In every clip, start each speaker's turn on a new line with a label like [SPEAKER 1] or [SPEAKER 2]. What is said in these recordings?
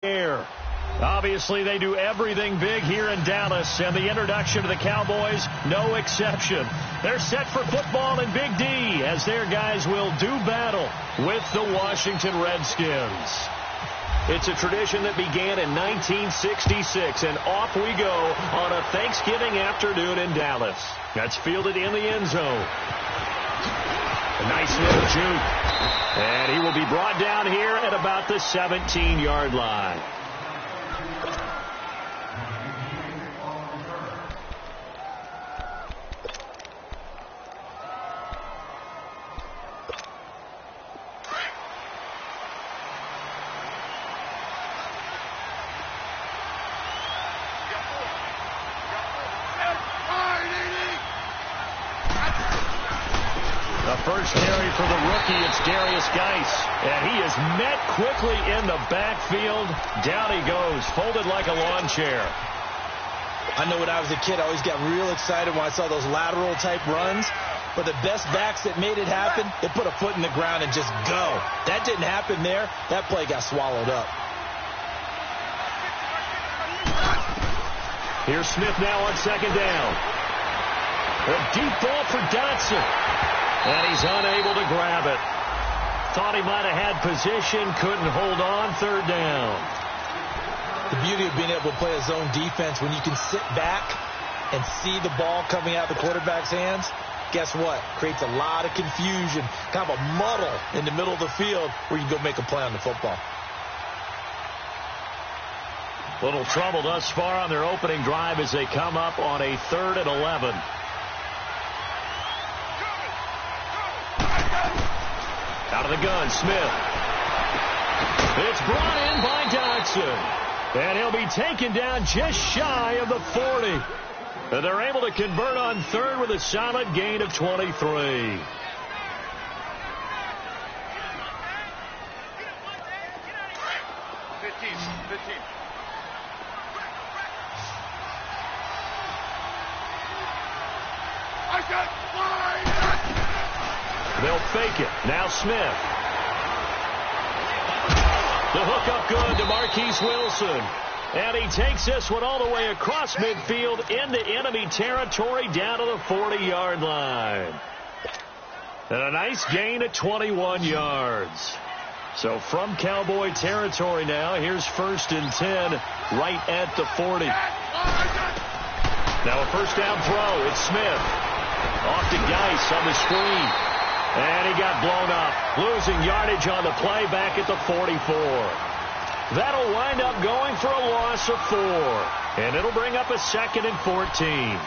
[SPEAKER 1] air. Obviously, they do everything big here in Dallas, and the introduction to the Cowboys, no exception. They're set for football in Big D as their guys will do battle with the Washington Redskins. It's a tradition that began in 1966, and off we go on a Thanksgiving afternoon in Dallas. That's fielded in the end zone. A nice little juke. And he will be brought down here at about the 17-yard line. First carry for the rookie, it's Darius Geis. And he is met quickly in the backfield. Down he goes, folded like a lawn chair.
[SPEAKER 2] I know when I was a kid, I always got real excited when I saw those lateral type runs. But the best backs that made it happen, they put a foot in the ground and just go. That didn't happen there. That play got swallowed up.
[SPEAKER 1] Here's Smith now on second down. A deep ball for Dotson. And he's unable to grab it. Thought he might have had position, couldn't hold on, third down.
[SPEAKER 2] The beauty of being able to play a zone defense when you can sit back and see the ball coming out of the quarterback's hands, guess what? Creates a lot of confusion, kind of a muddle in the middle of the field where you go make a play on the football.
[SPEAKER 1] Little trouble thus far on their opening drive as they come up on a 3rd and 11. Out of the gun, Smith. It's brought in by Dotson. And he'll be taken down just shy of the 40. And they're able to convert on 3rd with a solid gain of 23.
[SPEAKER 3] 15.
[SPEAKER 1] They'll fake it. Now Smith. The hook up good to Marquise Wilson. And he takes this one all the way across midfield into enemy territory down to the 40-yard line. And a nice gain of 21 yards. So from Cowboy territory now, here's 1st and 10 right at the 40. Now a first down throw. It's Smith. Off to Geis on the screen. And he got blown up, losing yardage on the play back at the 44. That'll wind up going for a loss of 4. And it'll bring up a 2nd and 14.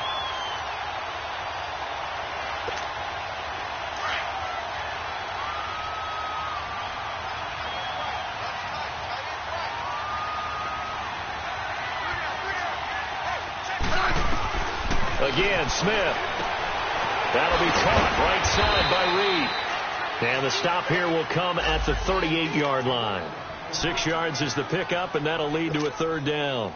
[SPEAKER 1] Again, Smith. That'll be caught right side by Reed. And the stop here will come at the 38-yard line. 6 yards is the pickup, and that'll lead to a 3rd down.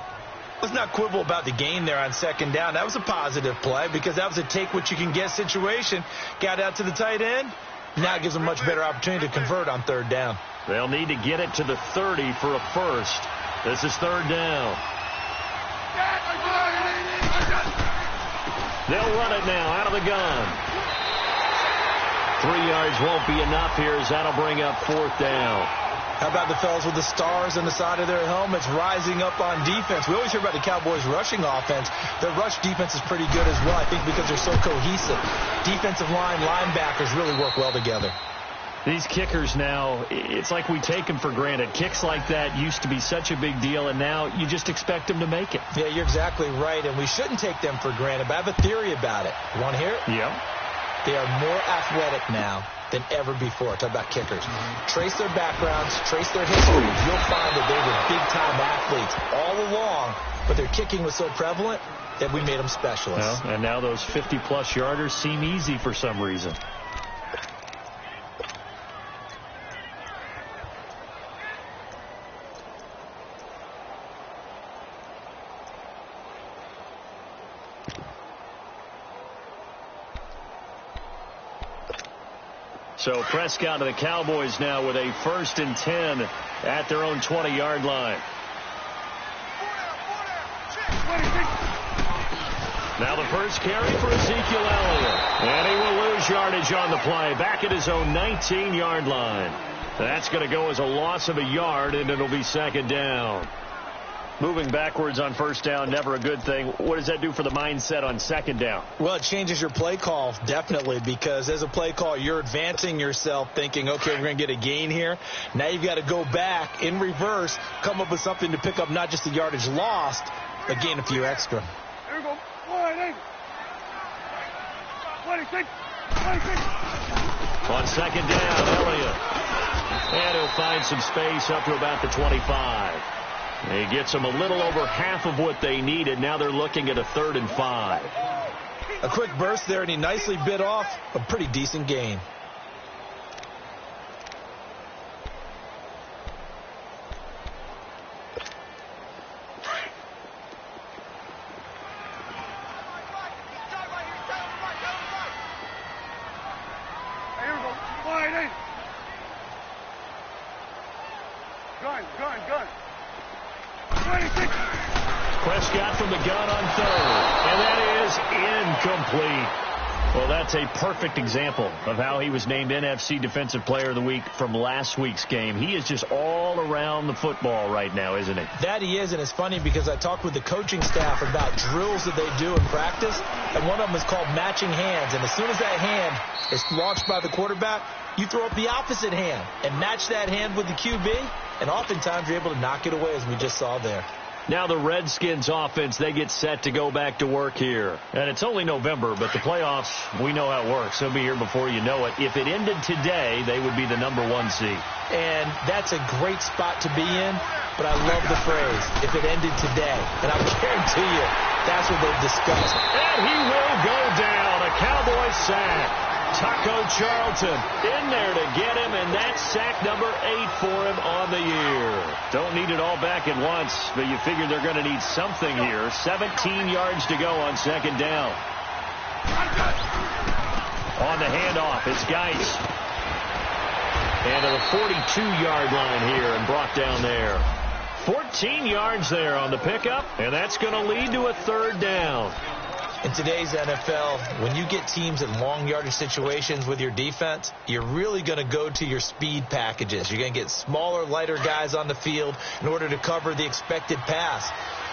[SPEAKER 2] Let's not quibble about the gain there on 2nd down. That was a positive play because that was a take-what-you-can-get situation. Got out to the tight end. Now it gives them a much better opportunity to convert on 3rd down.
[SPEAKER 1] They'll need to get it to the 30 for a first. This is 3rd down. They'll run it now out of the gun. 3 yards won't be enough here as that'll bring up 4th down.
[SPEAKER 2] How about the fellas with the stars on the side of their helmets rising up on defense? We always hear about the Cowboys' rushing offense. Their rush defense is pretty good as well, I think, because they're so cohesive. Defensive line, linebackers really work well together.
[SPEAKER 1] These kickers now, it's like we take them for granted. Kicks like that used to be such a big deal, and now you just expect them to make it.
[SPEAKER 2] Yeah, you're exactly right, and we shouldn't take them for granted, but I have a theory about it. You want to hear it?
[SPEAKER 1] Yeah.
[SPEAKER 2] They are more athletic now than ever before. Talk about kickers. Trace their backgrounds, trace their histories. You'll find that they were big-time athletes all along, but their kicking was so prevalent that we made them specialists.
[SPEAKER 1] Well, and now those 50-plus yarders seem easy for some reason. So Prescott and the Cowboys now with a 1st and 10 at their own 20-yard line. Now the first carry for Ezekiel Elliott. And he will lose yardage on the play. Back at his own 19-yard line. That's going to go as a loss of a yard, and it'll be second down. Moving backwards on first down, never a good thing. What does that do for the mindset on second down?
[SPEAKER 2] Well, it changes your play call, definitely, because as a play call, you're advancing yourself thinking, okay, we're going to get a gain here. Now you've got to go back in reverse, come up with something to pick up not just the yardage lost, but gain a few extra.
[SPEAKER 3] Here we go. 26.
[SPEAKER 1] On second down, Elliott. And he'll find some space up to about the 25. He gets them a little over half of what they needed. Now they're looking at a 3rd and 5.
[SPEAKER 2] A quick burst there, and he nicely bit off a pretty decent gain.
[SPEAKER 3] Gun.
[SPEAKER 1] Prescott from the gun on 3rd. And that is incomplete. Well, that's a perfect example of how he was named NFC Defensive Player of the Week from last week's game. He is just all around the football right now, isn't he?
[SPEAKER 2] That he is, and it's funny because I talked with the coaching staff about drills that they do in practice, and one of them is called matching hands. And as soon as that hand is launched by the quarterback, you throw up the opposite hand and match that hand with the QB, and oftentimes you're able to knock it away, as we just saw there.
[SPEAKER 1] Now the Redskins offense, they get set to go back to work here. And it's only November, but the playoffs, we know how it works. They'll be here before you know it. If it ended today, they would be the #1 seed.
[SPEAKER 2] And that's a great spot to be in, but I love the phrase, if it ended today. And I guarantee you, that's what they've discussed.
[SPEAKER 1] And he will go down, a Cowboy sack. Taco Charlton in there to get him, and that's sack number 8 for him on the year. Don't need it all back at once, but you figure they're going to need something here. 17 yards to go on second down. On the handoff, it's Geis. And to the 42-yard line here and brought down there. 14 yards there on the pickup, and that's going to lead to a 3rd down.
[SPEAKER 2] In today's NFL, when you get teams in long yardage situations with your defense, you're really going to go to your speed packages. You're going to get smaller, lighter guys on the field in order to cover the expected pass.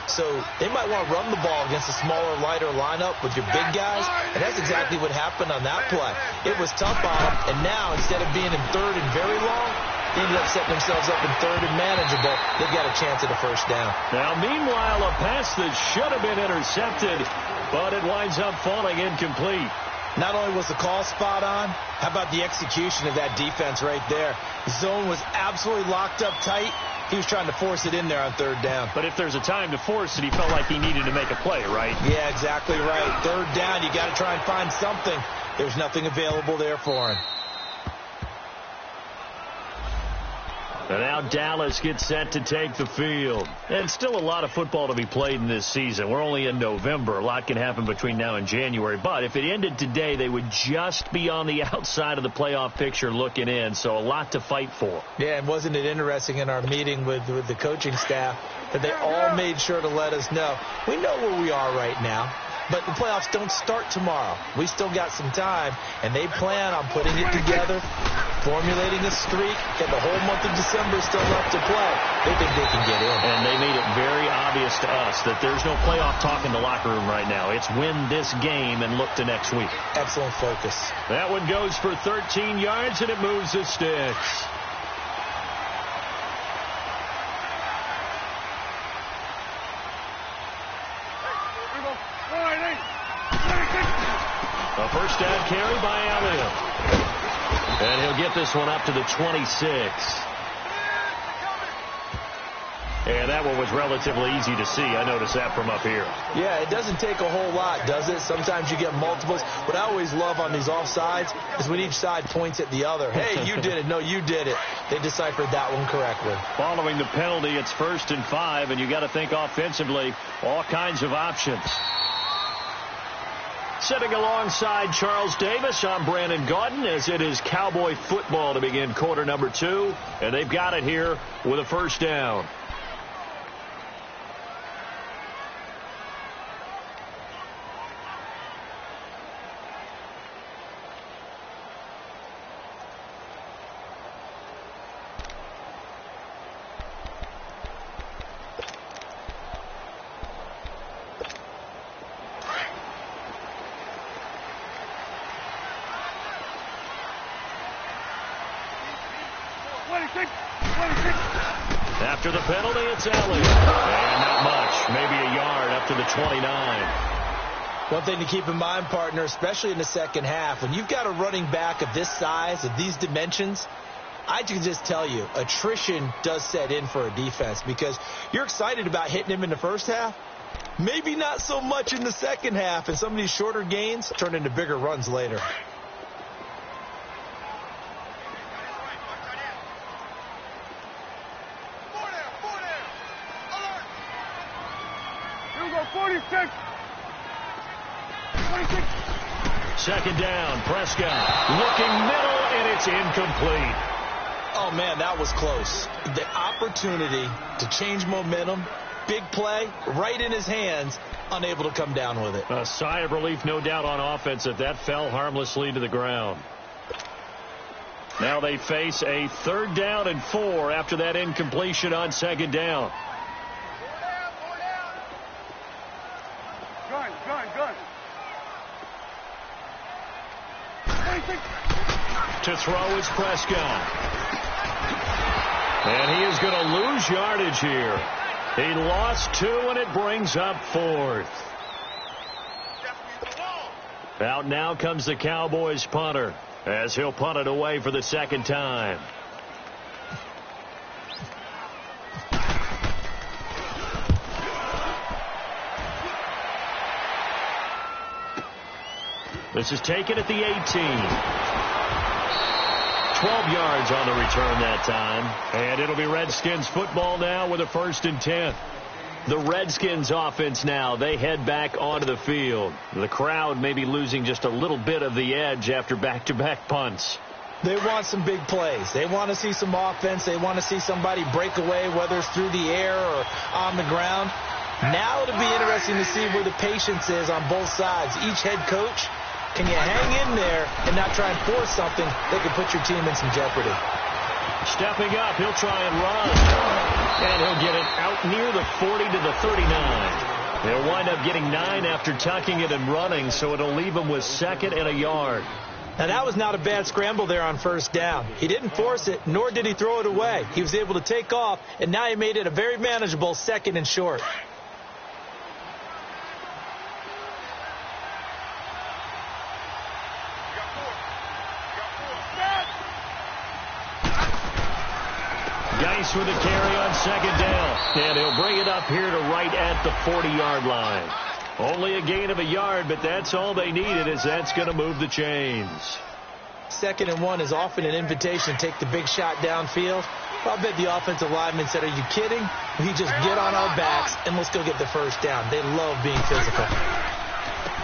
[SPEAKER 2] So they might want to run the ball against a smaller, lighter lineup with your big guys, and that's exactly what happened on that play. It was tough on them, and now instead of being in 3rd and very long, they ended up setting themselves up in 3rd and manageable. They've got a chance at a 1st down.
[SPEAKER 1] Now, meanwhile, a pass that should have been intercepted, but it winds up falling incomplete.
[SPEAKER 2] Not only was the call spot on, how about the execution of that defense right there? The zone was absolutely locked up tight. He was trying to force it in there on 3rd down.
[SPEAKER 1] But if there's a time to force it, he felt like he needed to make a play, right?
[SPEAKER 2] Yeah, exactly right. 3rd down, you got to try and find something. There's nothing available there for him.
[SPEAKER 1] And now Dallas gets set to take the field. And still a lot of football to be played in this season. We're only in November. A lot can happen between now and January. But if it ended today, they would just be on the outside of the playoff picture looking in. So a lot to fight for.
[SPEAKER 2] Yeah, and wasn't it interesting in our meeting with the coaching staff that they all made sure to let us know. We know where we are right now. But the playoffs don't start tomorrow. We still got some time, and they plan on putting it together, formulating a streak, and the whole month of December is still left to play. They think they can get in.
[SPEAKER 1] And they made it very obvious to us that there's no playoff talk in the locker room right now. It's win this game and look to next week.
[SPEAKER 2] Excellent focus.
[SPEAKER 1] That one goes for 13 yards, and it moves the sticks. A first down carry by Elliott. And he'll get this one up to the 26. And that one was relatively easy to see. I noticed that from up here.
[SPEAKER 2] Yeah, it doesn't take a whole lot, does it? Sometimes you get multiples. What I always love on these offsides is when each side points at the other. Hey, you did it. No, you did it. They deciphered that one correctly.
[SPEAKER 1] Following the penalty, it's 1st and 5, and you got to think offensively, all kinds of options. Sitting alongside Charles Davis, I'm Brandon Gaudin, as it is Cowboy football to begin quarter number 2, and they've got it here with a first down.
[SPEAKER 3] 26. 26.
[SPEAKER 1] After the penalty, it's Ellie. And not much. Maybe a yard up to the 29.
[SPEAKER 2] One thing to keep in mind, partner, especially in the second half, when you've got a running back of this size, of these dimensions, I can just tell you, attrition does set in for a defense because you're excited about hitting him in the first half. Maybe not so much in the second half, and some of these shorter gains turn into bigger runs later.
[SPEAKER 3] Here we go, 46. 26.
[SPEAKER 1] Second down, Prescott looking middle, and it's incomplete.
[SPEAKER 2] Oh, man, that was close. The opportunity to change momentum, big play, right in his hands, unable to come down with it.
[SPEAKER 1] A sigh of relief, no doubt, on offense that fell harmlessly to the ground. Now they face a 3rd down and 4 after that incompletion on second down.
[SPEAKER 3] Gun. 26.
[SPEAKER 1] To throw is Prescott. And he is going to lose yardage here. He lost 2, and it brings up 4th. Out now comes the Cowboys punter as he'll punt it away for the second time. This is taken at the 18. 12 yards on the return that time. And it'll be Redskins football now with a 1st and 10. The Redskins offense now, they head back onto the field. The crowd may be losing just a little bit of the edge after back-to-back punts.
[SPEAKER 2] They want some big plays. They want to see some offense. They want to see somebody break away, whether it's through the air or on the ground. Now it'll be interesting to see where the patience is on both sides. Each head coach, can you hang in there and not try and force something that could put your team in some jeopardy?
[SPEAKER 1] Stepping up, he'll try and run. And he'll get it out near the 40 to the 39. He'll wind up getting 9 after tucking it and running, so it'll leave him with 2nd and a yard.
[SPEAKER 2] Now, that was not a bad scramble there on 1st down. He didn't force it, nor did he throw it away. He was able to take off, and now he made it a very manageable 2nd and short.
[SPEAKER 1] Geis with a carry on 2nd down. And he'll bring it up here to right at the 40-yard line. Only a gain of a yard, but that's all they needed, as that's going to move the chains.
[SPEAKER 2] 2nd and 1 is often an invitation to take the big shot downfield. I bet the offensive lineman said, "Are you kidding? We just get on our backs and let's go get the 1st down." They love being physical.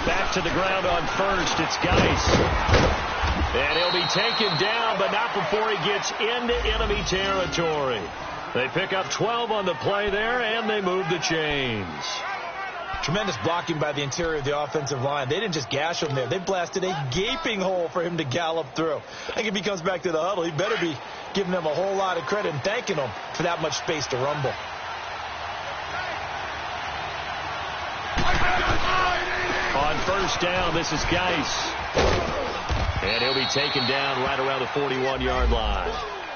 [SPEAKER 1] Back to the ground on 1st. It's Geis. And he'll be taken down, but not before he gets into enemy territory. They pick up 12 on the play there, and they move the chains.
[SPEAKER 2] Tremendous blocking by the interior of the offensive line. They didn't just gash him there. They blasted a gaping hole for him to gallop through. I think if he comes back to the huddle, he better be giving them a whole lot of credit and thanking them for that much space to rumble.
[SPEAKER 1] On 1st down, this is Geis. And he'll be taken down right around the 41-yard line.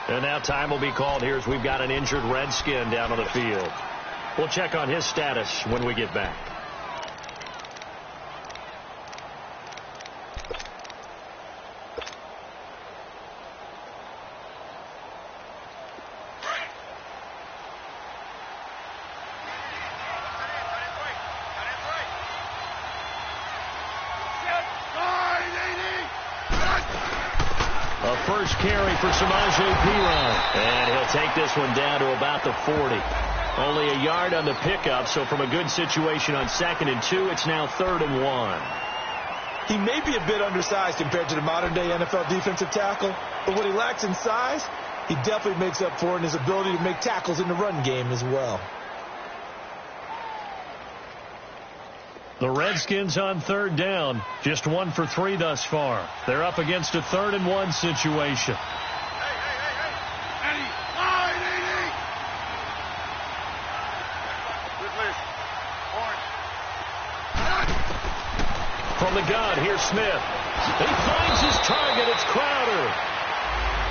[SPEAKER 1] And now time will be called here as we've got an injured Redskin down on the field. We'll check on his status when we get back. A first carry for Samaje Perine. And he'll take this one down to about the 40. Only a yard on the pickup, so from a good situation on 2nd and 2, it's now 3rd and 1.
[SPEAKER 2] He may be a bit undersized compared to the modern-day NFL defensive tackle, but what he lacks in size, he definitely makes up for in his ability to make tackles in the run game as well.
[SPEAKER 1] The Redskins on 3rd down, just 1 for 3 thus far. They're up against a 3rd and 1 situation. From the gun, here's Smith. He finds his target. It's Crowder.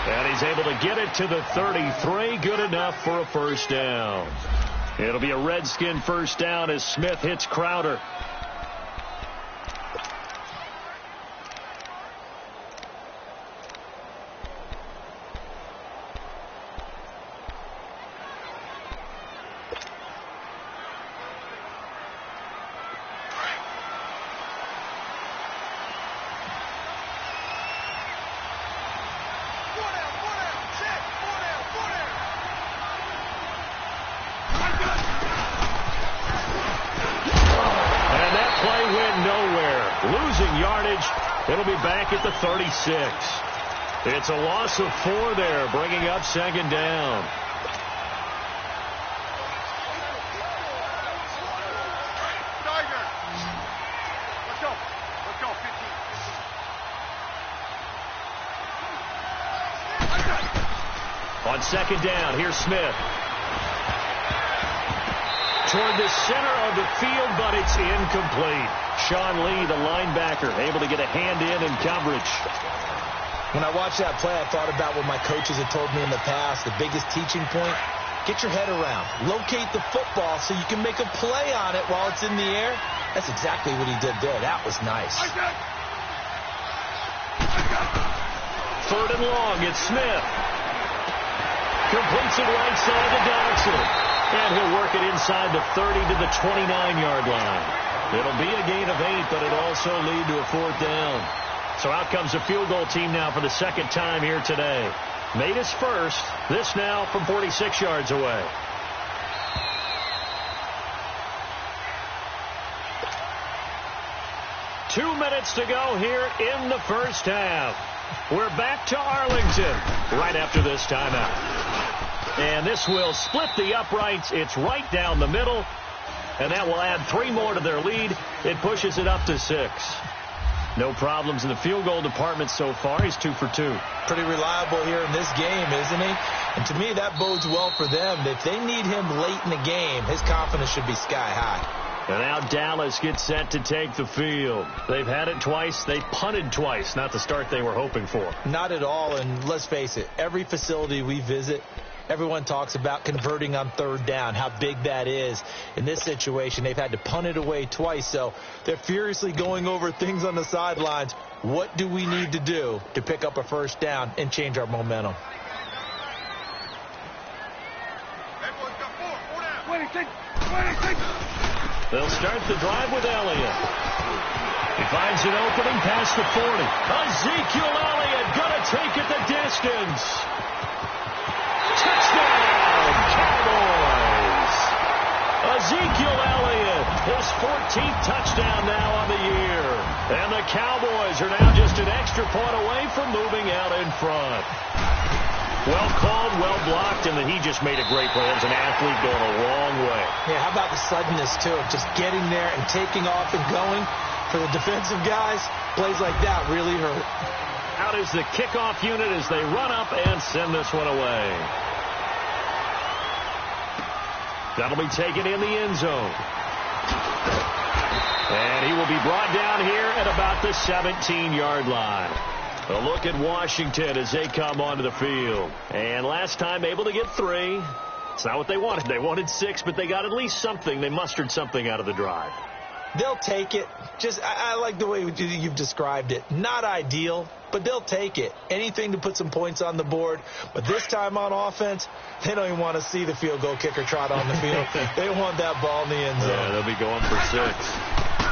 [SPEAKER 1] And he's able to get it to the 33. Good enough for a first down. It'll be a Redskin first down as Smith hits Crowder. Losing yardage. It'll be back at the 36. It's a loss of 4 there, bringing up second down.
[SPEAKER 3] Let's go. Let's go. 15.
[SPEAKER 1] On second down, here's Smith. Toward the center of the field, but it's incomplete. Sean Lee, the linebacker, able to get a hand in coverage.
[SPEAKER 2] When I watched that play, I thought about what my coaches had told me in the past. The biggest teaching point, get your head around. Locate the football so you can make a play on it while it's in the air. That's exactly what he did there. That was nice.
[SPEAKER 1] Third and long, it's Smith. Completes it right side to Dodson. And he'll work it inside the 30 to the 29-yard line. It'll be a gain of 8, but it'll also lead to a fourth down. So out comes the field goal team now for the second time here today. Made his first. This now from 46 yards away. Two minutes to go here in the first half. We're back to Arlington right after this timeout. And this will split the uprights. It's right down the middle. And that will add 3 more to their lead. It pushes it up to 6. No problems in the field goal department so far. He's 2 for 2.
[SPEAKER 2] Pretty reliable here in this game, isn't he? And to me, that bodes well for them. If they need him late in the game, his confidence should be sky high.
[SPEAKER 1] And now Dallas gets set to take the field. They've had it twice. They punted twice. Not the start they were hoping for.
[SPEAKER 2] Not at all. And let's face it, every facility we visit, everyone talks about converting on third down, how big that is. In this situation, they've had to punt it away twice, so they're furiously going over things on the sidelines. What do we need to do to pick up a first down and change our momentum?
[SPEAKER 3] 26.
[SPEAKER 1] They'll start the drive with Elliott. He finds an opening past the 40. Ezekiel Elliott going to take it the distance. Touchdown, Cowboys! Ezekiel Elliott, his 14th touchdown now on the year. And the Cowboys are now just an extra point away from moving out in front. Well called, well blocked, and he just made a great play. As an athlete going a long way.
[SPEAKER 2] Yeah, how about the suddenness, too, of just getting there and taking off and going? For the defensive guys, plays like that really hurt.
[SPEAKER 1] Out is the kickoff unit as they run up and send this one away. That'll be taken in the end zone. And he will be brought down here at about the 17-yard line. A look at Washington as they come onto the field. And last time able to get 3. It's not what they wanted. They wanted 6, but they got at least something. They mustered something out of the drive.
[SPEAKER 2] They'll take it. I like the way you've described it. Not ideal, but they'll take it. Anything to put some points on the board. But this time on offense, they don't even want to see the field goal kicker trot on the field. They want that ball in the end zone.
[SPEAKER 1] Yeah, they'll be going for 6.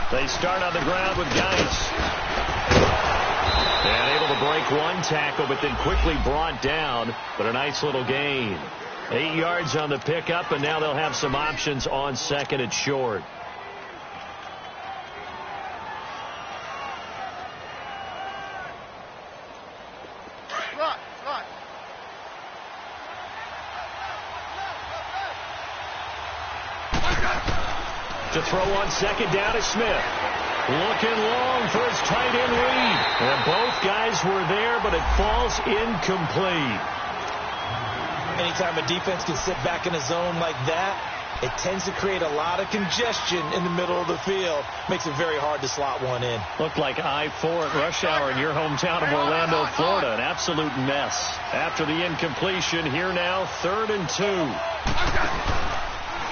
[SPEAKER 1] They start on the ground with Geis. And able to break one tackle, but then quickly brought down. But a nice little gain. 8 yards on the pickup, and now they'll have some options on second and short. To throw on second down is Smith. Looking long for his tight end read. And both guys were there, but it falls incomplete.
[SPEAKER 2] Anytime a defense can sit back in a zone like that, it tends to create a lot of congestion in the middle of the field. Makes it very hard to slot one in.
[SPEAKER 1] Looked like I-4 at rush hour in your hometown of Orlando, Florida. An absolute mess. After the incompletion, here now, 3rd and 2.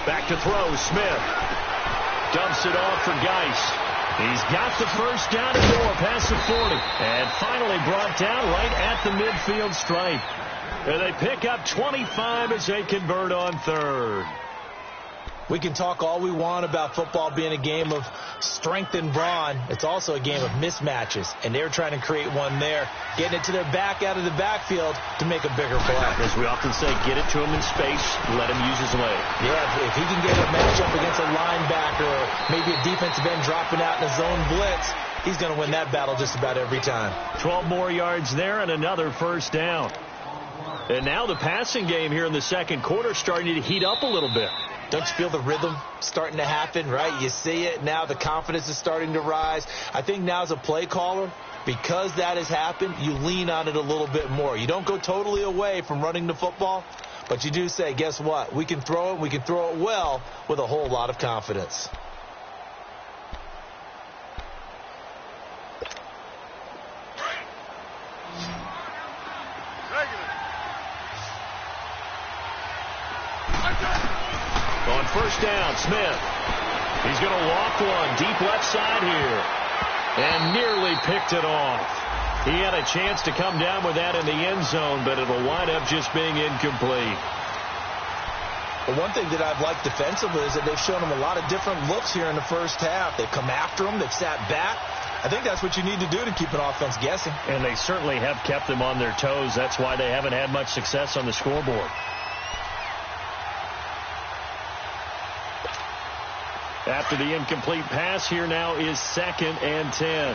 [SPEAKER 1] Back to throw, Smith. Dumps it off for Geis. He's got the first down and more past the 40. And finally brought down right at the midfield stripe. And they pick up 25 as they convert on 3rd.
[SPEAKER 2] We can talk all we want about football being a game of strength and brawn. It's also a game of mismatches, and they're trying to create one there, getting it to their back out of the backfield to make a bigger play.
[SPEAKER 1] As we often say, get it to him in space, let him use his leg.
[SPEAKER 2] Yeah, if he can get a matchup against a linebacker or maybe a defensive end dropping out in a zone blitz, he's going to win that battle just about every time.
[SPEAKER 1] 12 more yards there and another first down. And now the passing game here in the second quarter starting to heat up a little bit.
[SPEAKER 2] Don't you feel the rhythm starting to happen, right? You see it now. The confidence is starting to rise. I think now as a play caller, because that has happened, you lean on it a little bit more. You don't go totally away from running the football, but you do say, guess what? We can throw it. We can throw it well with a whole lot of confidence.
[SPEAKER 1] On first down, Smith. He's going to walk one deep left side here. And nearly picked it off. He had a chance to come down with that in the end zone, but it'll wind up just being incomplete.
[SPEAKER 2] But one thing that I've liked defensively is that they've shown him a lot of different looks here in the first half. They've come after him. They've sat back. I think that's what you need to do to keep an offense guessing.
[SPEAKER 1] And they certainly have kept them on their toes. That's why they haven't had much success on the scoreboard. After the incomplete pass, here now is 2nd and 10.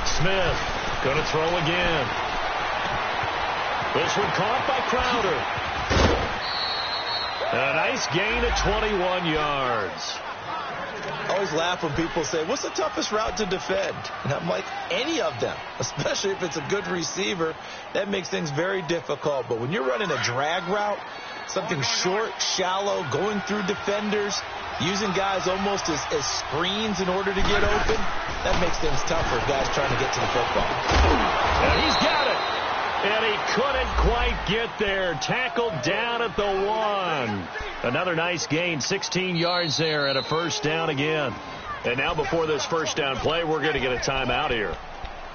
[SPEAKER 1] Smith going to throw again. This one caught by Crowder. A nice gain of 21 yards.
[SPEAKER 2] I always laugh when people say, what's the toughest route to defend? And I'm like, any of them, especially if it's a good receiver. That makes things very difficult. But when you're running a drag route, something short, shallow, going through defenders, using guys almost as screens in order to get open, that makes things tough for guys trying to get to the football.
[SPEAKER 1] And he's got it. And he couldn't quite get there. Tackled down at the 1. Another nice gain, 16 yards there and a first down again. And now before this first down play, we're going to get a timeout here,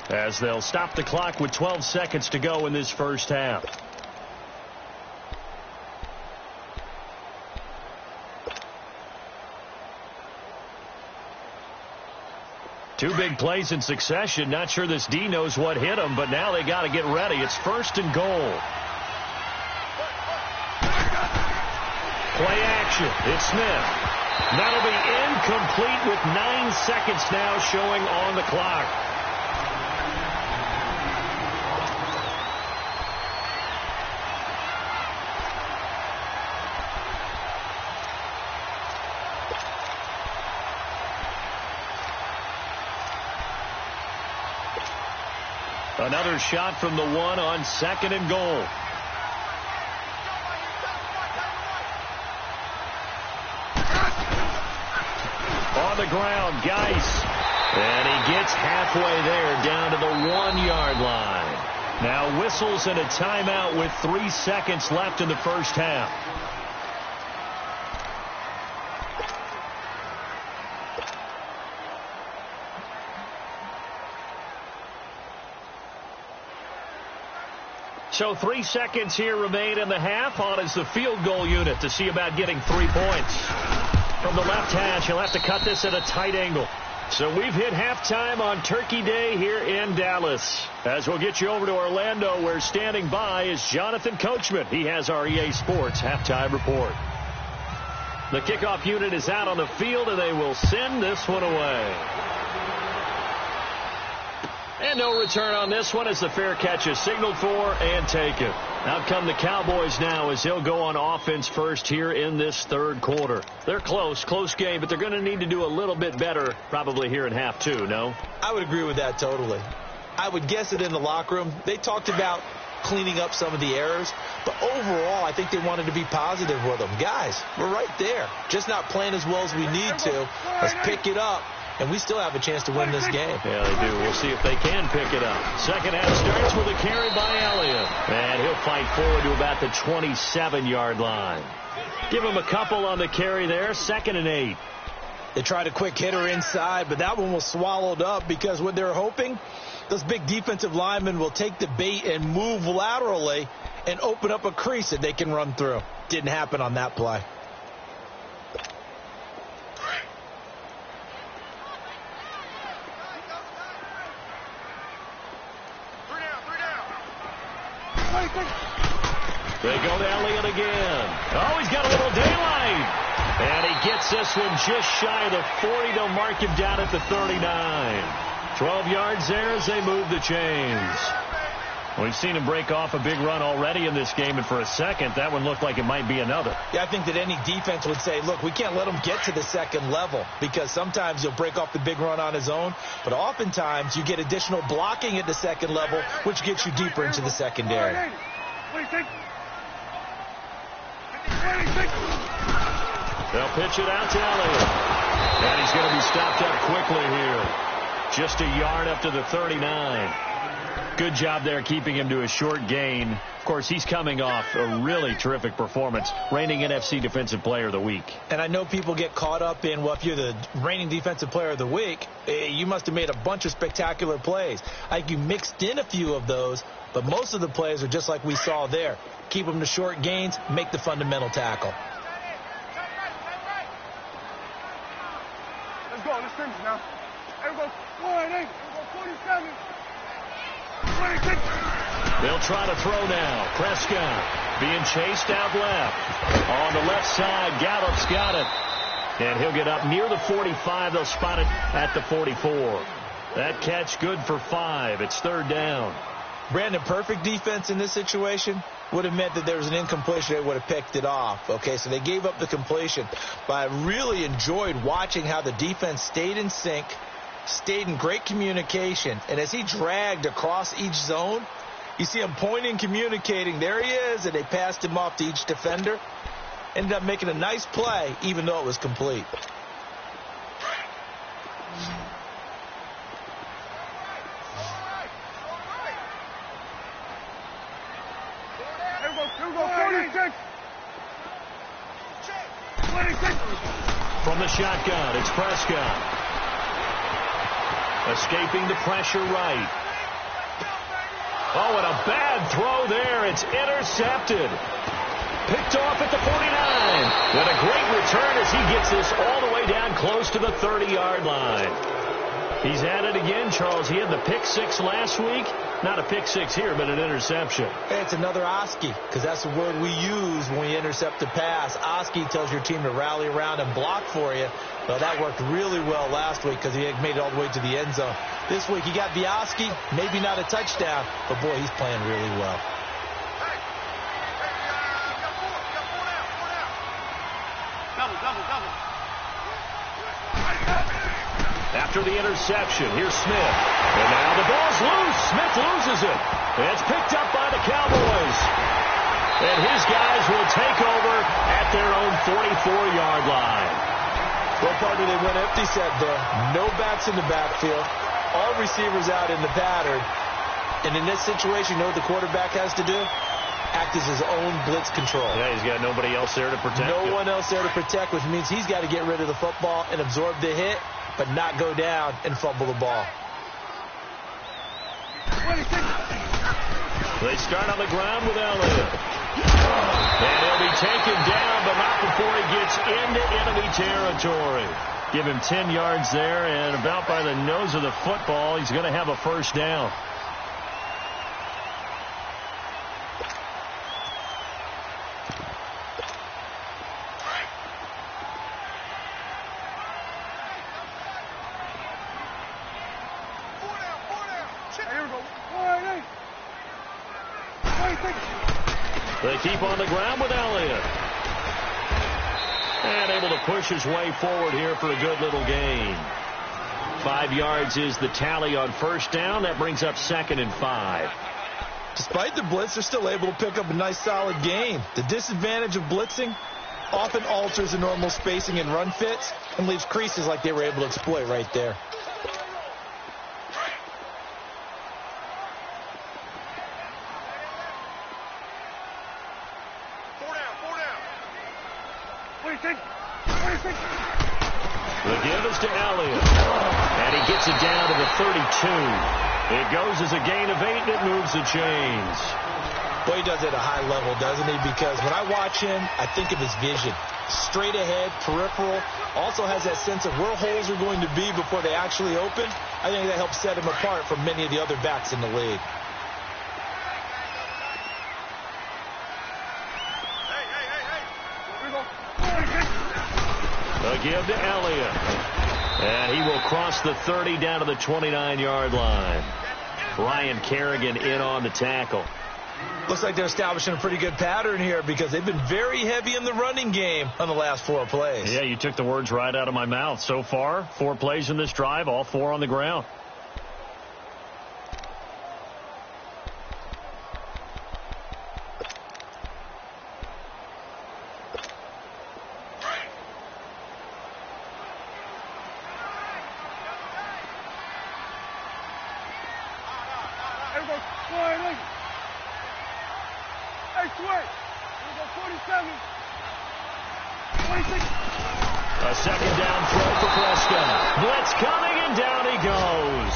[SPEAKER 1] as they'll stop the clock with 12 seconds to go in this first half. Two big plays in succession. Not sure this D knows what hit him, but now they got to get ready. It's 1st and goal. Play action. It's Smith. That'll be incomplete with 9 seconds now showing on the clock. Another shot from the 1 on 2nd and goal. On the ground, Geis. And he gets halfway there down to the 1-yard line. Now whistles and a timeout with 3 seconds left in the first half. So 3 seconds here remain in the half. On is the field goal unit to see about getting 3 points. From the left hash, he'll have to cut this at a tight angle. So we've hit halftime on Turkey Day here in Dallas. As we'll get you over to Orlando, where standing by is Jonathan Coachman. He has our EA Sports halftime report. The kickoff unit is out on the field, and they will send this one away. And no return on this one as the fair catch is signaled for and taken. Out come the Cowboys now as they'll go on offense first here in this third quarter. They're close game, but they're going to need to do a little bit better probably here in half 2, no?
[SPEAKER 2] I would agree with that totally. I would guess it in the locker room. They talked about cleaning up some of the errors. But overall, I think they wanted to be positive with them. Guys, we're right there. Just not playing as well as we need to. Let's pick it up, and we still have a chance to win this game.
[SPEAKER 1] Yeah, they do. We'll see if they can pick it up. Second half starts with a carry by Elliott. And he'll fight forward to about the 27-yard line. Give him a couple on the carry there. 2nd and 8.
[SPEAKER 2] They tried a quick hitter inside, but that one was swallowed up because what they're hoping, those big defensive linemen will take the bait and move laterally and open up a crease that they can run through. Didn't happen on that play.
[SPEAKER 1] They go to Elliott again. Oh, he's got a little daylight. And he gets this one just shy of the 40. They'll mark him down at the 39. 12 yards there as they move the chains. We've seen him break off a big run already in this game, and for a second, that one looked like it might be another.
[SPEAKER 2] Yeah, I think that any defense would say, look, we can't let him get to the second level, because sometimes he'll break off the big run on his own, but oftentimes you get additional blocking at the second level, which gets you deeper into the secondary.
[SPEAKER 1] They'll pitch it out to Elliott. And he's going to be stopped up quickly here. Just a yard up to the 39. Good job there keeping him to a short gain. Of course, he's coming off a really terrific performance, reigning NFC Defensive Player of the Week.
[SPEAKER 2] And I know people get caught up in, well, if you're the reigning Defensive Player of the Week, you must have made a bunch of spectacular plays. I think you mixed in a few of those, but most of the plays are just like we saw there. Keep them to short gains, make the fundamental tackle.
[SPEAKER 3] Let's go. Let's finish now. Everybody go 48. Everybody 47. 26.
[SPEAKER 1] They'll try to throw now. Prescott being chased out left. On the left side, Gallup's got it. And he'll get up near the 45. They'll spot it at the 44. That catch good for 5. It's 3rd down.
[SPEAKER 2] Brandon, perfect defense in this situation would have meant that there was an incompletion. They would have picked it off. Okay, so they gave up the completion. But I really enjoyed watching how the defense stayed in sync, stayed in great communication. And as he dragged across each zone, you see him pointing, communicating. There he is, and they passed him off to each defender. Ended up making a nice play, even though it was complete.
[SPEAKER 1] From the shotgun, it's Prescott. Escaping the pressure right. Oh, and a bad throw there. It's intercepted. Picked off at the 49. And a great return as he gets this all the way down close to the 30-yard line. He's at it again, Charles. He had the pick 6 last week. Not a pick 6 here, but an interception.
[SPEAKER 2] It's another Oski, because that's the word we use when we intercept a pass. Oski tells your team to rally around and block for you. Well, that worked really well last week because he had made it all the way to the end zone. This week he got the Oski, maybe not a touchdown, but boy, he's playing really well.
[SPEAKER 3] Double.
[SPEAKER 1] After the interception, here's Smith. And now the ball's loose. Smith loses it. It's picked up by the Cowboys. And his guys will take over at their own 44-yard line.
[SPEAKER 2] Well, partner, they went empty set there. No backs in the backfield. All receivers out in the pattern. And in this situation, you know what the quarterback has to do? Act as his own blitz control.
[SPEAKER 1] Yeah, he's got nobody else there to protect him.
[SPEAKER 2] No one else there to protect, which means he's got to get rid of the football and absorb the hit, but not go down and fumble the ball.
[SPEAKER 1] They start on the ground with Elliott. And he'll be taken down, but not before he gets into enemy territory. Give him 10 yards there, and about by the nose of the football, he's going to have a first down. They keep on the ground with Elliott. And able to push his way forward here for a good little gain. 5 yards is the tally on first down. That brings up 2nd and 5.
[SPEAKER 2] Despite the blitz, they're still able to pick up a nice solid gain. The disadvantage of blitzing often alters the normal spacing and run fits and leaves creases like they were able to exploit right there.
[SPEAKER 1] The give is to Elliott, and he gets it down to the 32. It goes as a gain of 8, and it moves the chains.
[SPEAKER 2] Well, he does it at a high level, doesn't he? Because when I watch him, I think of his vision. Straight ahead, peripheral, also has that sense of where holes are going to be before they actually open. I think that helps set him apart from many of the other backs in the league.
[SPEAKER 1] A give to Elliott. And he will cross the 30 down to the 29-yard line. Ryan Kerrigan in on the tackle.
[SPEAKER 2] Looks like they're establishing a pretty good pattern here because they've been very heavy in the running game on the last 4 plays.
[SPEAKER 1] Yeah, you took the words right out of my mouth. So far, 4 plays in this drive, all 4 on the ground. A second down throw for Prescott. Blitz coming, and down he goes.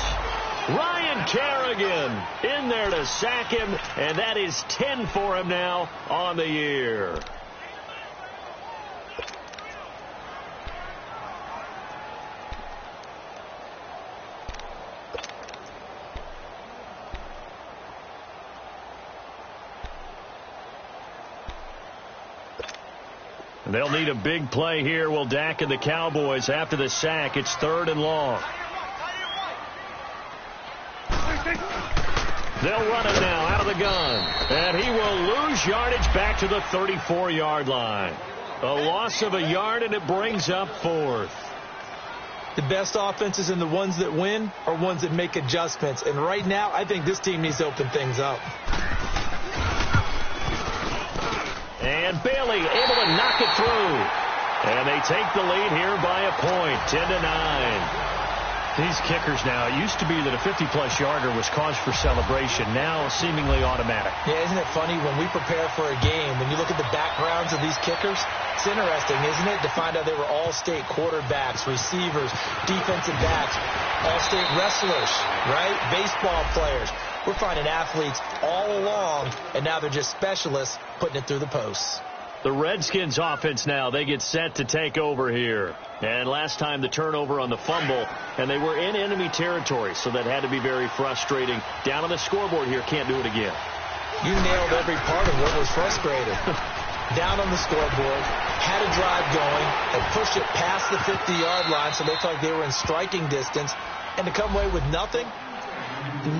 [SPEAKER 1] Ryan Kerrigan in there to sack him, and that is 10 for him now on the year. They'll need a big play here. Will Dak and the Cowboys after the sack. It's 3rd and long. They'll run it now out of the gun. And he will lose yardage back to the 34-yard line. A loss of a yard, and it brings up 4th.
[SPEAKER 2] The best offenses and the ones that win are ones that make adjustments. And right now, I think this team needs to open things up.
[SPEAKER 1] And Bailey able to knock it through. And they take the lead here by a point, 10-9. These kickers now, it used to be that a 50-plus yarder was cause for celebration. Now seemingly automatic.
[SPEAKER 2] Yeah, isn't it funny when we prepare for a game, when you look at the backgrounds of these kickers, it's interesting, isn't it, to find out they were all-state quarterbacks, receivers, defensive backs, all-state wrestlers, right? Baseball players. We're finding athletes all along, and now they're just specialists putting it through the posts.
[SPEAKER 1] The Redskins offense now, they get set to take over here. And last time the turnover on the fumble, and they were in enemy territory, so that had to be very frustrating. Down on the scoreboard here, can't do it again.
[SPEAKER 2] You nailed every part of what was frustrating. Down on the scoreboard, had a drive going, and pushed it past the 50-yard line so they felt like they were in striking distance, and to come away with nothing,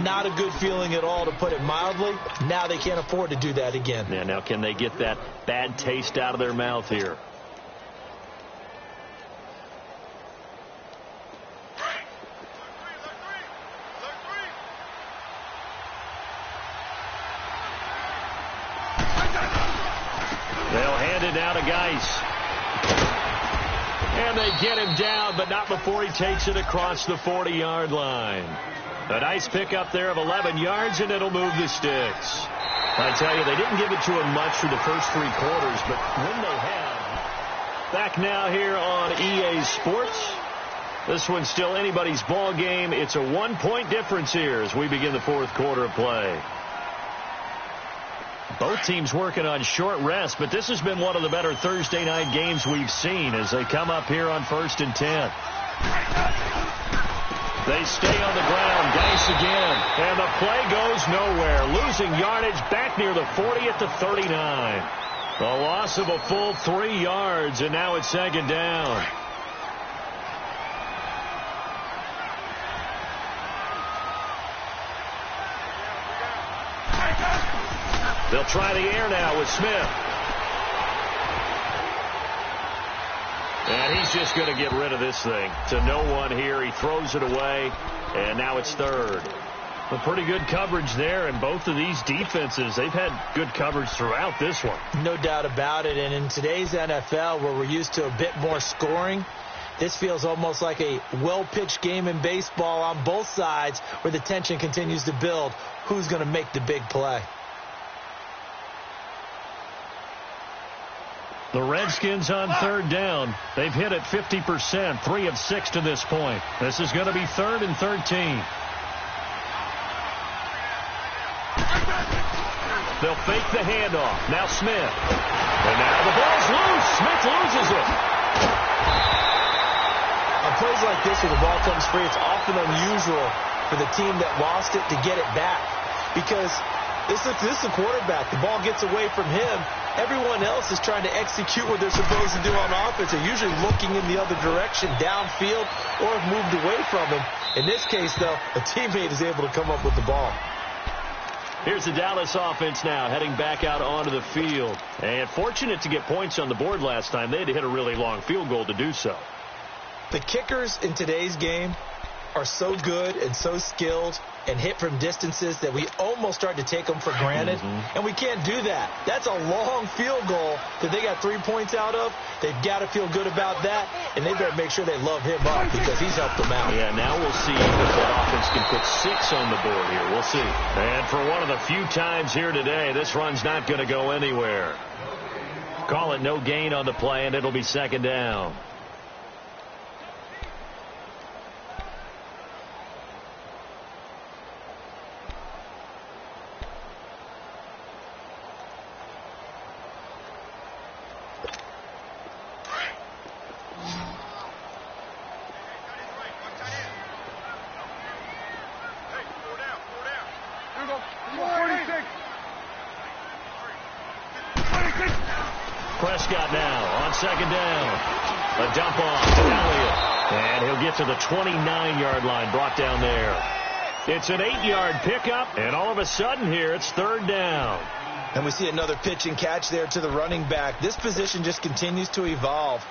[SPEAKER 2] not a good feeling at all, to put it mildly. Now they can't afford to do that again.
[SPEAKER 1] Yeah, now can they get that bad taste out of their mouth here? They'll hand it down to Geis. And they get him down, but not before he takes it across the 40-yard line. A nice pickup there of 11 yards, and it'll move the sticks. I tell you, they didn't give it to him much for the first 3 quarters, but when they have. Back now here on EA Sports. This one's still anybody's ball game. It's a 1-point difference here as we begin the 4th quarter of play. Both teams working on short rest, but this has been one of the better Thursday night games we've seen as they come up here on 1st and 10. They stay on the ground. Geis again. And the play goes nowhere. Losing yardage back near the 40 at the 39. A loss of a full 3 yards, and now it's 2nd down. They'll try the air now with Smith. And he's just going to get rid of this thing to no one here. He throws it away, and now it's 3rd. Well, pretty good coverage there, and both of these defenses, they've had good coverage throughout this one.
[SPEAKER 2] No doubt about it, and in today's NFL, where we're used to a bit more scoring, this feels almost like a well-pitched game in baseball on both sides where the tension continues to build. Who's going to make the big play?
[SPEAKER 1] The Redskins on third down. They've hit it 50%, 3 of 6 to this point. This is going to be 3rd and 13. They'll fake the handoff. Now Smith. And now the ball's loose. Smith loses it.
[SPEAKER 2] On plays like this where the ball comes free, it's often unusual for the team that lost it to get it back. Because this is the quarterback. The ball gets away from him. Everyone else is trying to execute what they're supposed to do on offense. They're usually looking in the other direction, downfield, or have moved away from him. In this case, though, a teammate is able to come up with the ball.
[SPEAKER 1] Here's the Dallas offense now heading back out onto the field. And fortunate to get points on the board last time. They had to hit a really long field goal to do so.
[SPEAKER 2] The kickers in today's game are so good and so skilled and hit from distances that we almost start to take them for granted. And we can't do that. That's a long field goal that they got 3 points out of. They've got to feel good about that, and they better make sure they love him up because he's helped them out.
[SPEAKER 1] Yeah, now we'll see if that offense can put 6 on the board here. We'll see. And for one of the few times here today, this run's not going to go anywhere. Call it no gain on the play, and it'll be 2nd down. Prescott now on 2nd down. A dump off to Elliott. And he'll get to the 29-yard line, brought down there. It's an 8-yard pickup, and all of a sudden here it's 3rd down.
[SPEAKER 2] And we see another pitch and catch there to the running back. This position just continues to evolve.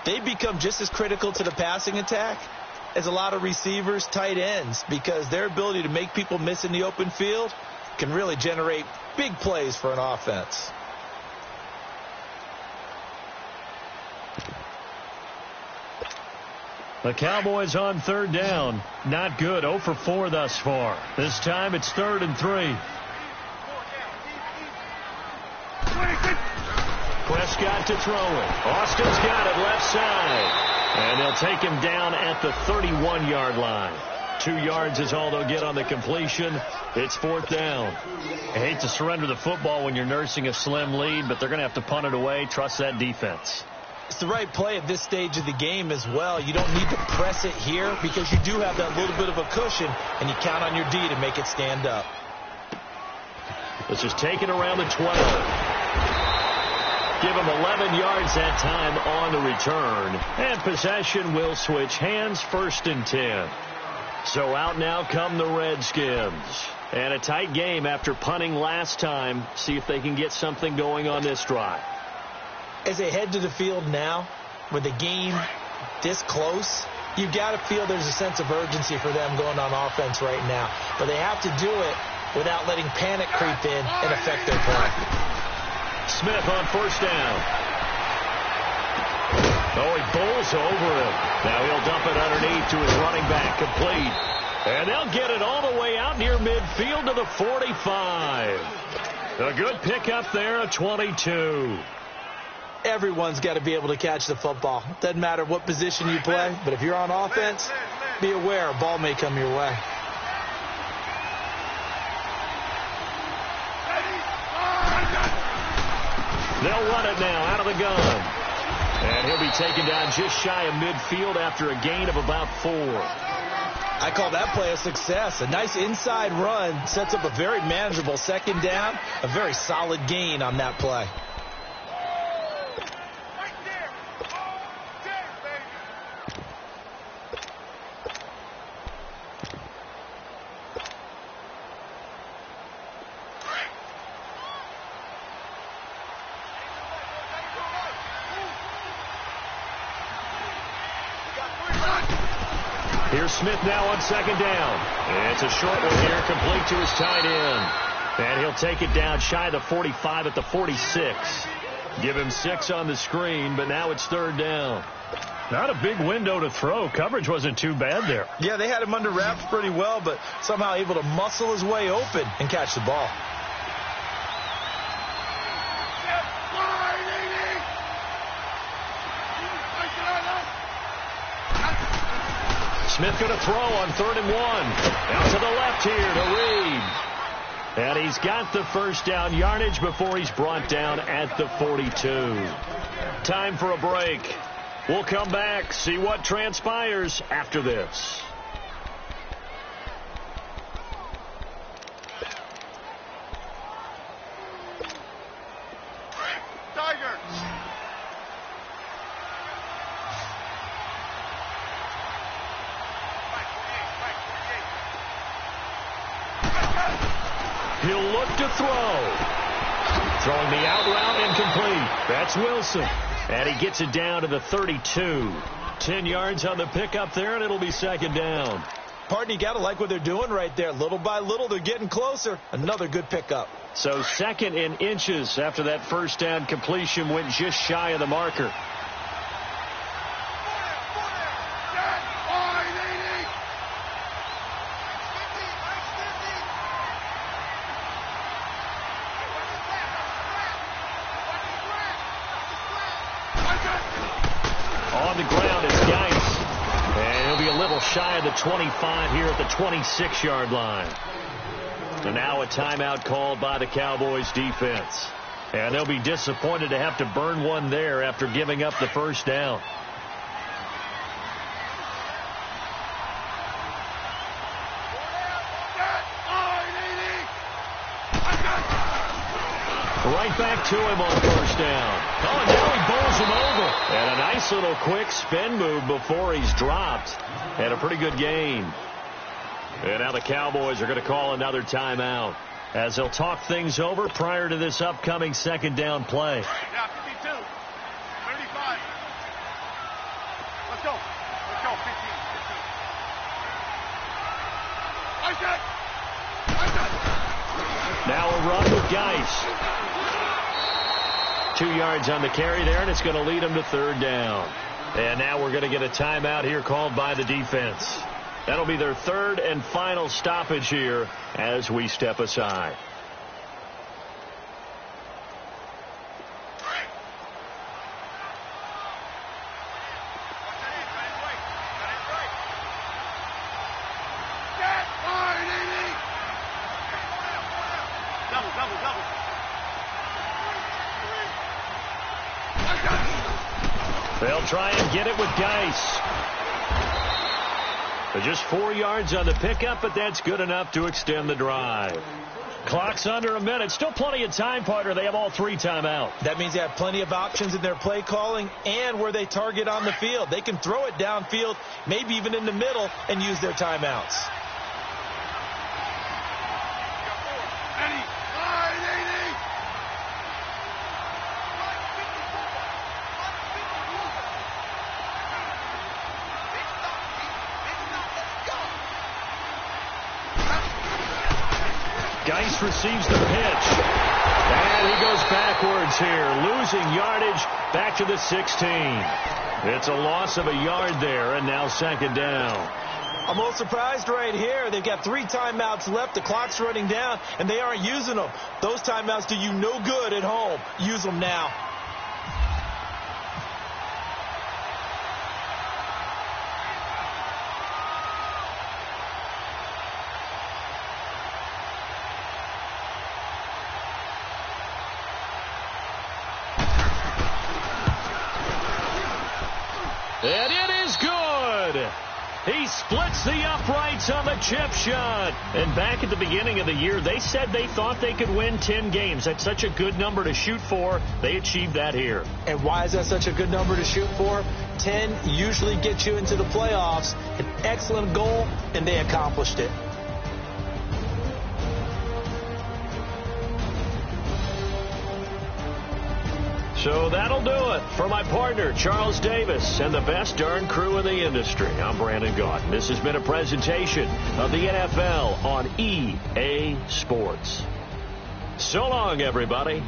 [SPEAKER 2] They become just as critical to the passing attack as a lot of receivers, tight ends, because their ability to make people miss in the open field can really generate big plays for an offense.
[SPEAKER 1] The Cowboys on 3rd down. Not good. 0 for 4 thus far. This time it's 3rd and 3. Prescott to throw it. Austin's got it left side. And they'll take him down at the 31-yard line. 2 yards is all they'll get on the completion. It's 4th down. I hate to surrender the football when you're nursing a slim lead, but they're going to have to punt it away. Trust that defense.
[SPEAKER 2] It's the right play at this stage of the game as well. You don't need to press it here because you do have that little bit of a cushion, and you count on your D to make it stand up.
[SPEAKER 1] Let's just take it around the 12. Give him 11 yards that time on the return. And possession will switch hands, 1st and 10. So out now come the Redskins. And a tight game after punting last time. See if they can get something going on this drive.
[SPEAKER 2] As they head to the field now, with the game this close, you've got to feel there's a sense of urgency for them going on offense right now. But they have to do it without letting panic creep in and affect their play.
[SPEAKER 1] Smith on 1st down. Oh, he bowls over him. Now he'll dump it underneath to his running back, complete. And they'll get it all the way out near midfield to the 45. A good pickup there, a 22.
[SPEAKER 2] Everyone's got to be able to catch the football. Doesn't matter what position you play, but if you're on offense, be aware a ball may come your way.
[SPEAKER 1] They'll run it now out of the gun. And he'll be taken down just shy of midfield after a gain of about 4.
[SPEAKER 2] I call that play a success. A nice inside run sets up a very manageable 2nd down, a very solid gain on that play.
[SPEAKER 1] Here's Smith now on second down. It's a short one here, complete to his tight end. And he'll take it down shy of the 45 at the 46. Give him 6 on the screen, but now it's third down. Not a big window to throw. Coverage wasn't too bad there.
[SPEAKER 2] Yeah, they had him under wraps pretty well, but somehow able to muscle his way open and catch the ball.
[SPEAKER 1] Smith going to throw on 3rd and 1. Out to the left here to Reed. And he's got the first down yardage before he's brought down at the 42. Time for a break. We'll come back, see what transpires after this. He'll look to throw. Throwing the out route incomplete. That's Wilson. And he gets it down to the 32. 10 yards on the pickup there, and it'll be second down.
[SPEAKER 2] Pardon, you got to like what they're doing right there. Little by little, they're getting closer. Another good pickup.
[SPEAKER 1] So second in inches after that first down completion went just shy of the marker. On the ground is Geis. And he'll be a little shy of the 25 here at the 26-yard line. And now a timeout called by the Cowboys defense. And they'll be disappointed to have to burn one there after giving up the first down. Right back to him on first down. Oh, and now he bowls him over. And a nice little quick spin move before he's dropped. And a pretty good gain. And now the Cowboys are going to call another timeout as they'll talk things over prior to this upcoming second down play.
[SPEAKER 3] Yeah, 52. 35. Let's go. Let's go. 15.
[SPEAKER 1] Now a run with Geis. 2 yards on the carry there, and it's going to lead him to third down. And now we're going to get a timeout here called by the defense. That'll be their third and final stoppage here as we step aside. They'll try and get it with Geis. They're just 4 yards on the pickup, but that's good enough to extend the drive. Clock's under a minute. Still plenty of time, partner. They have all 3 timeouts.
[SPEAKER 2] That means they have plenty of options in their play calling and where they target on the field. They can throw it downfield, maybe even in the middle, and use their timeouts.
[SPEAKER 1] Geis receives the pitch. And he goes backwards here, losing yardage back to the 16. It's a loss of a yard there, and now second down.
[SPEAKER 2] I'm a little surprised right here. They've got 3 timeouts left. The clock's running down, and they aren't using them. Those timeouts do you no good at home. Use them now.
[SPEAKER 1] And it is good. He splits the uprights on the chip shot. And back at the beginning of the year, they said they thought they could win 10 games. That's such a good number to shoot for. They achieved that here.
[SPEAKER 2] And why is that such a good number to shoot for? 10 usually gets you into the playoffs. An excellent goal, and they accomplished it.
[SPEAKER 1] So that'll do it. For my partner, Charles Davis, and the best darn crew in the industry, I'm Brandon Gaudin. This has been a presentation of the NFL on EA Sports. So long, everybody.